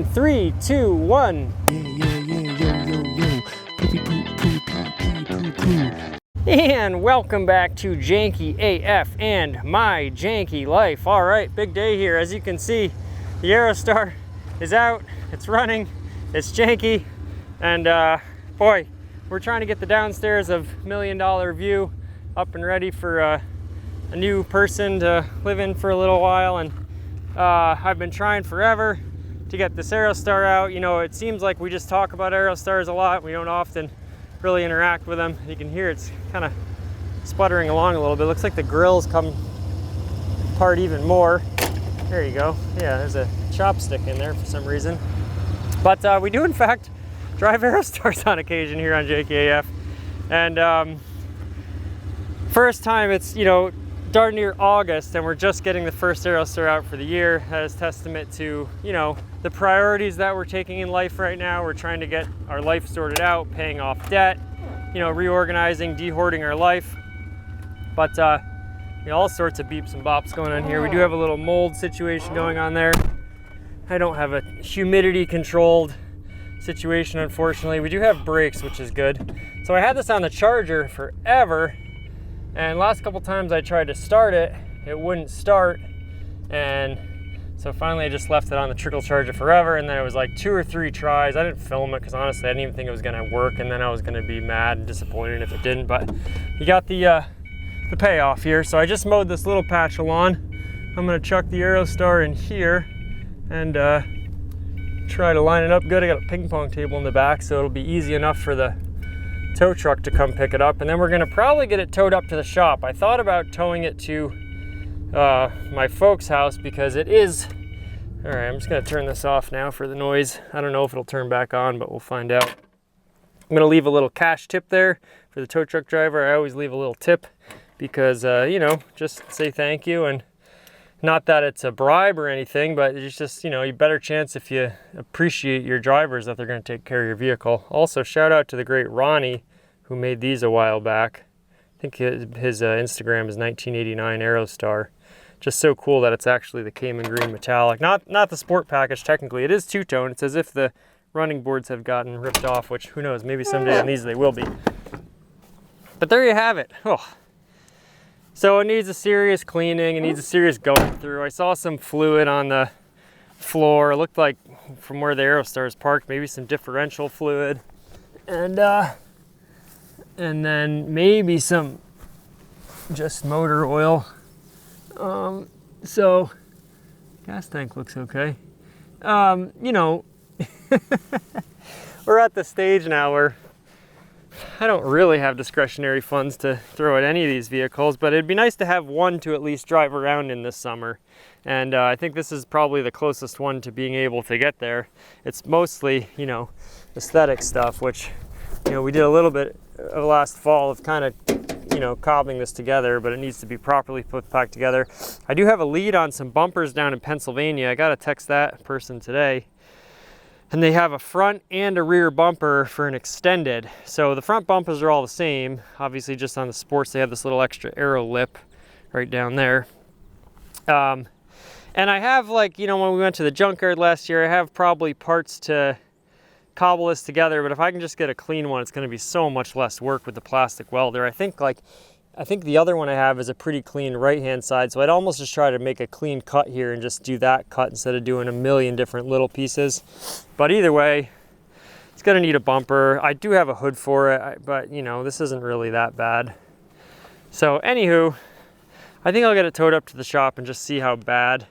In 3, 2, 1. And welcome back to Janky AF and my Janky life. All right, big day here. As you can see, the Aerostar is out, it's running, it's janky, and boy, we're trying to get the downstairs of $1 million view up and ready for a new person to live in for a little while. And I've been trying forever to get this Aerostar out. You know, it seems like we just talk about Aerostars a lot. We don't often really interact with them. You can hear it's kind of sputtering along a little bit. Looks like the grill's come apart even more. There you go. Yeah, there's a chopstick in there for some reason. But we do in fact drive Aerostars on occasion here on JKAF. And first time it's, you know, darn near August and we're just getting the first Aerostar out for the year. That is testament to, you know, the priorities that we're taking in life right now. We're trying to get our life sorted out, paying off debt, you know, reorganizing, de-hoarding our life. But you know, all sorts of beeps and bops going on here. We do have a little mold situation going on there. I don't have a humidity controlled situation, unfortunately. We do have brakes, which is good. So I had this on the charger forever, and last couple times I tried to start it, it wouldn't start. And so finally I just left it on the trickle charger forever, and then it was like 2 or 3 tries. I didn't film it because honestly I didn't even think it was gonna work, and then I was gonna be mad and disappointed if it didn't. But you got the payoff here. So I just mowed this little patch of lawn. I'm gonna chuck the Aerostar in here and try to line it up good. I got a ping pong table in the back, so it'll be easy enough for the tow truck to come pick it up. And then we're gonna probably get it towed up to the shop. I thought about towing it to my folks' house because it is, all right, I'm just gonna turn this off now for the noise. I don't know if it'll turn back on, but we'll find out. I'm gonna leave a little cash tip there for the tow truck driver. I always leave a little tip because, you know, just say thank you. And not that it's a bribe or anything, but it's just, you know, a better chance if you appreciate your drivers that they're gonna take care of your vehicle. Also, shout out to the great Ronnie who made these a while back. I think his Instagram is 1989 Aerostar. Just so cool that it's actually the Cayman Green metallic. Not the sport package technically. It is two-tone. It's as if the running boards have gotten ripped off, which who knows, maybe someday on these they will be. But there you have it. Oh. So it needs a serious cleaning. It needs a serious going through. I saw some fluid on the floor. It looked like from where the Aerostar is parked, maybe some differential fluid. And then maybe some just motor oil. So gas tank looks okay. You know, we're at the stage now where I don't really have discretionary funds to throw at any of these vehicles, but it'd be nice to have one to at least drive around in this summer. And I think this is probably the closest one to being able to get there. It's mostly, you know, aesthetic stuff, which, you know, we did a little bit of last fall of kind of, you know, cobbling this together, but it needs to be properly put back together. I do have a lead on some bumpers down in Pennsylvania. I got to text that person today. And they have a front and a rear bumper for an extended. So the front bumpers are all the same. Obviously just on the sports, they have this little extra aero lip right down there. And I have, like, you know, when we went to the junkyard last year, I have probably parts to cobble this together, but if I can just get a clean one, it's gonna be so much less work with the plastic welder. I think the other one I have is a pretty clean right-hand side, so I'd almost just try to make a clean cut here and just do that cut instead of doing a million different little pieces. But either way, it's gonna need a bumper. I do have a hood for it, but you know, this isn't really that bad. So anywho, I think I'll get it towed up to the shop and just see how bad,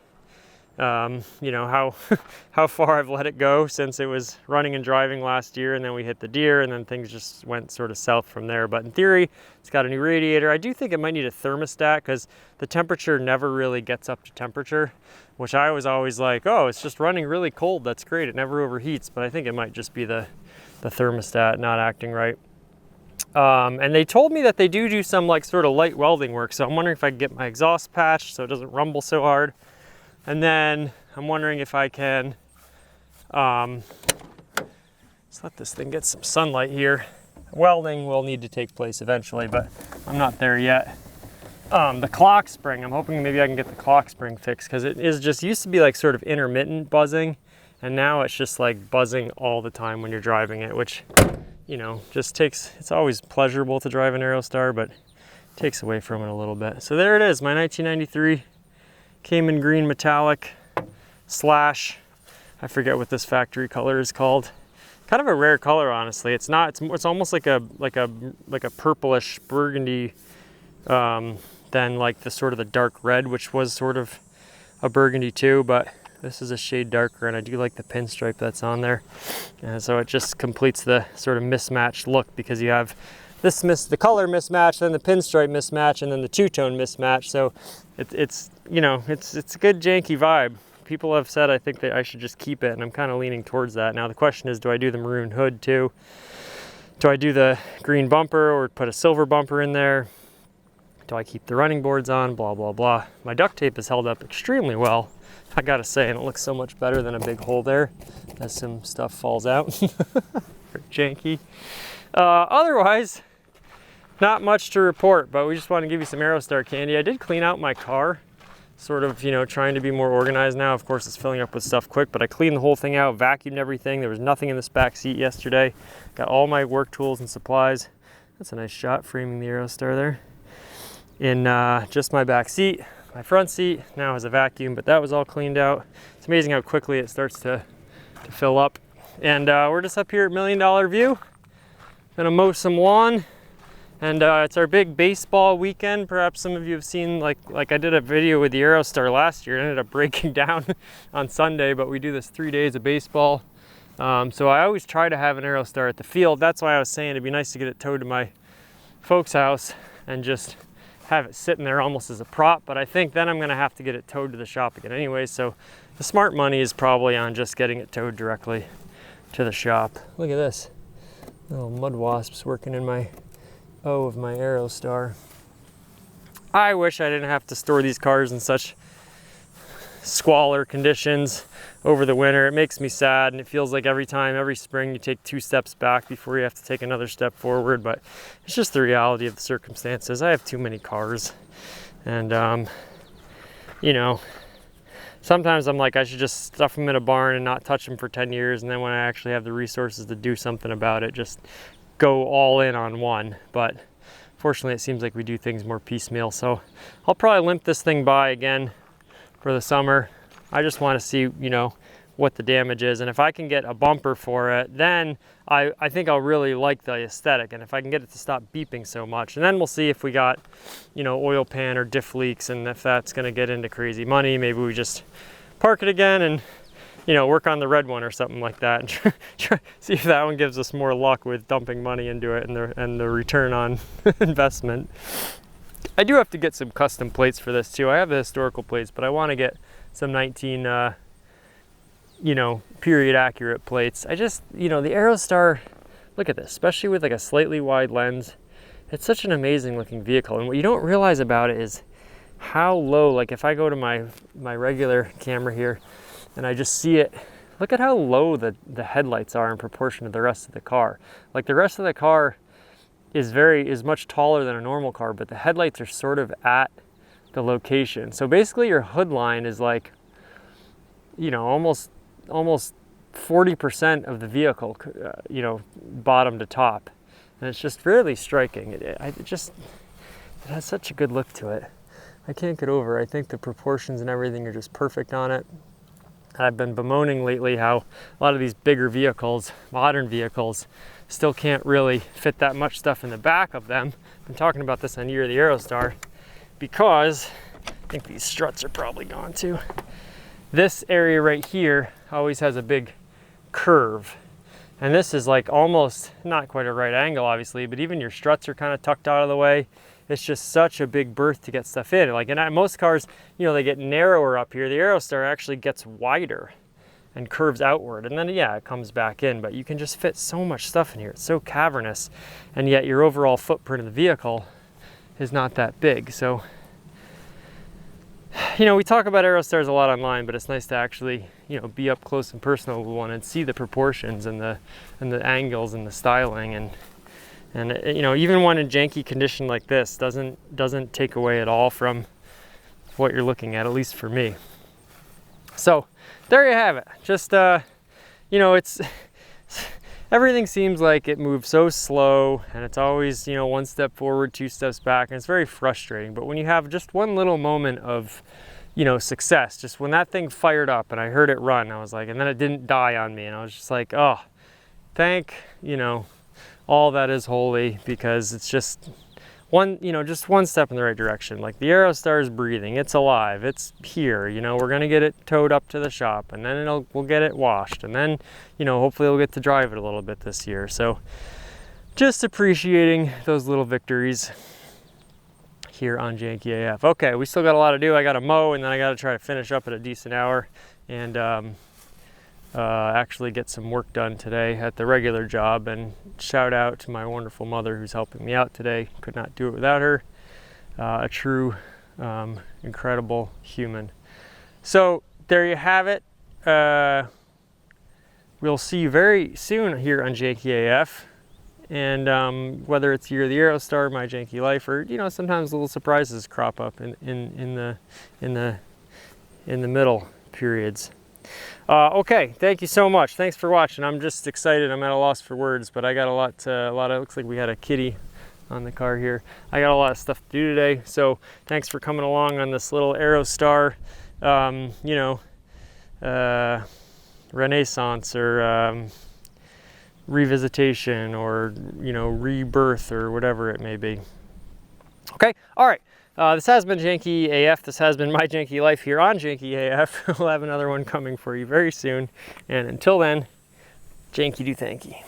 you know, how far I've let it go since it was running and driving last year, and then we hit the deer, and then things just went sort of south from there. But in theory, it's got a new radiator. I do think it might need a thermostat because the temperature never really gets up to temperature, which I was always like, oh, it's just running really cold. That's great. It never overheats. But I think it might just be the thermostat not acting right. And they told me that they do some like sort of light welding work. So I'm wondering if I can get my exhaust patched so it doesn't rumble so hard. And then I'm wondering if I can, let's let this thing get some sunlight here. Welding will need to take place eventually, but I'm not there yet. The clock spring, I'm hoping maybe I can get the clock spring fixed because it is just used to be like sort of intermittent buzzing. And now it's just like buzzing all the time when you're driving it, which, you know, just takes, it's always pleasurable to drive an Aerostar, but takes away from it a little bit. So there it is, my 1993 Cayman green metallic slash, I forget what this factory color is called. Kind of a rare color, honestly. It's not, it's almost like a purplish burgundy, than like the sort of the dark red, which was sort of a burgundy too, but this is a shade darker, and I do like the pinstripe that's on there. And so it just completes the sort of mismatched look, because you have this the color mismatch, then the pinstripe mismatch, and then the two-tone mismatch. So it's you know, it's a good janky vibe. People have said I think that I should just keep it, and I'm kind of leaning towards that. Now the question is, do I do the maroon hood too? Do I do the green bumper or put a silver bumper in there? Do I keep the running boards on? Blah, blah, blah. My duct tape has held up extremely well, I gotta say, and it looks so much better than a big hole there as some stuff falls out. Janky. Otherwise, not much to report, but we just want to give you some Aerostar candy. I did clean out my car, sort of, you know, trying to be more organized now. Of course, it's filling up with stuff quick, but I cleaned the whole thing out, vacuumed everything. There was nothing in this back seat yesterday. Got all my work tools and supplies. That's a nice shot framing the Aerostar there. In just my back seat. My front seat now has a vacuum, but that was all cleaned out. It's amazing how quickly it starts to fill up. And we're just up here at $1 Million View. Gonna mow some lawn. And it's our big baseball weekend. Perhaps some of you have seen, like I did a video with the Aerostar last year. It ended up breaking down on Sunday, but we do this 3 days of baseball. So I always try to have an Aerostar at the field. That's why I was saying it'd be nice to get it towed to my folks' house and just have it sitting there almost as a prop. But I think then I'm gonna have to get it towed to the shop again anyway. So the smart money is probably on just getting it towed directly to the shop. Look at this, little mud wasps working in my O of my Aerostar. I wish I didn't have to store these cars in such squalor conditions over the winter. It makes me sad, and it feels like every spring you take 2 steps back before you have to take another step forward, but it's just the reality of the circumstances. I have too many cars, and you know, sometimes I'm like, I should just stuff them in a barn and not touch them for 10 years, and then when I actually have the resources to do something about it, just go all in on one. But fortunately it seems like we do things more piecemeal, so I'll probably limp this thing by again for the summer. I just want to see, you know, what the damage is, and if I can get a bumper for it, then I think I'll really like the aesthetic, and if I can get it to stop beeping so much, and then we'll see if we got, you know, oil pan or diff leaks, and if that's going to get into crazy money, maybe we just park it again and, you know, work on the red one or something like that, and try see if that one gives us more luck with dumping money into it and the return on investment. I do have to get some custom plates for this too. I have the historical plates, but I want to get some 19 you know, period accurate plates. I just, you know, the Aerostar, look at this, especially with like a slightly wide lens. It's such an amazing looking vehicle, and what you don't realize about it is how low, like if I go to my regular camera here and I just see it, look at how low the headlights are in proportion to the rest of the car. Like the rest of the car is much taller than a normal car, but the headlights are sort of at the location. So basically your hood line is like, you know, almost 40% of the vehicle, you know, bottom to top. And it's just really striking. It has such a good look to it. I can't get over it. I think the proportions and everything are just perfect on it. I've been bemoaning lately how a lot of these bigger vehicles, modern vehicles, still can't really fit that much stuff in the back of them. I've been talking about this on Year of the Aerostar, because I think these struts are probably gone too. This area right here always has a big curve, and this is like almost not quite a right angle obviously, but even your struts are kind of tucked out of the way. It's just such a big berth to get stuff in. Like in most cars, you know, they get narrower up here. The Aerostar actually gets wider and curves outward, and then yeah, it comes back in, but you can just fit so much stuff in here. It's so cavernous, and yet your overall footprint of the vehicle is not that big. So, you know, we talk about Aerostars a lot online, but it's nice to actually, you know, be up close and personal with one and see the proportions and the angles and the styling, and you know, even one in janky condition like this doesn't take away at all from what you're looking at least for me. So there you have it. Just you know, it's everything seems like it moves so slow, and it's always, you know, one step forward, two steps back, and it's very frustrating. But when you have just one little moment of, you know, success, just when that thing fired up and I heard it run, I was like, and then it didn't die on me, and I was just like, oh, thank, you know, all that is holy, because it's just one, you know, just one step in the right direction. Like the Aerostar is breathing, it's alive, it's here, you know, we're gonna get it towed up to the shop, and then we'll get it washed, and then, you know, hopefully we'll get to drive it a little bit this year. So just appreciating those little victories here on Janky AF. Okay, we still got a lot to do. I gotta mow, and then I gotta try to finish up at a decent hour, and actually get some work done today at the regular job. And shout out to my wonderful mother who's helping me out today. Could not do it without her. A true incredible human. So there you have it. We'll see you very soon here on Janky AF. And whether it's here the Aerostar, my Janky life, or, you know, sometimes little surprises crop up in the middle periods. Okay, thank you so much. Thanks for watching. I'm just excited. I'm at a loss for words, but I got a lot of, looks like we had a kitty on the car here. I got a lot of stuff to do today, so thanks for coming along on this little Aerostar, you know, renaissance, or revisitation, or, you know, rebirth, or whatever it may be. Okay, all right. This has been Janky AF. This has been my Janky life here on Janky AF. We'll have another one coming for you very soon. And until then, Janky do thanky.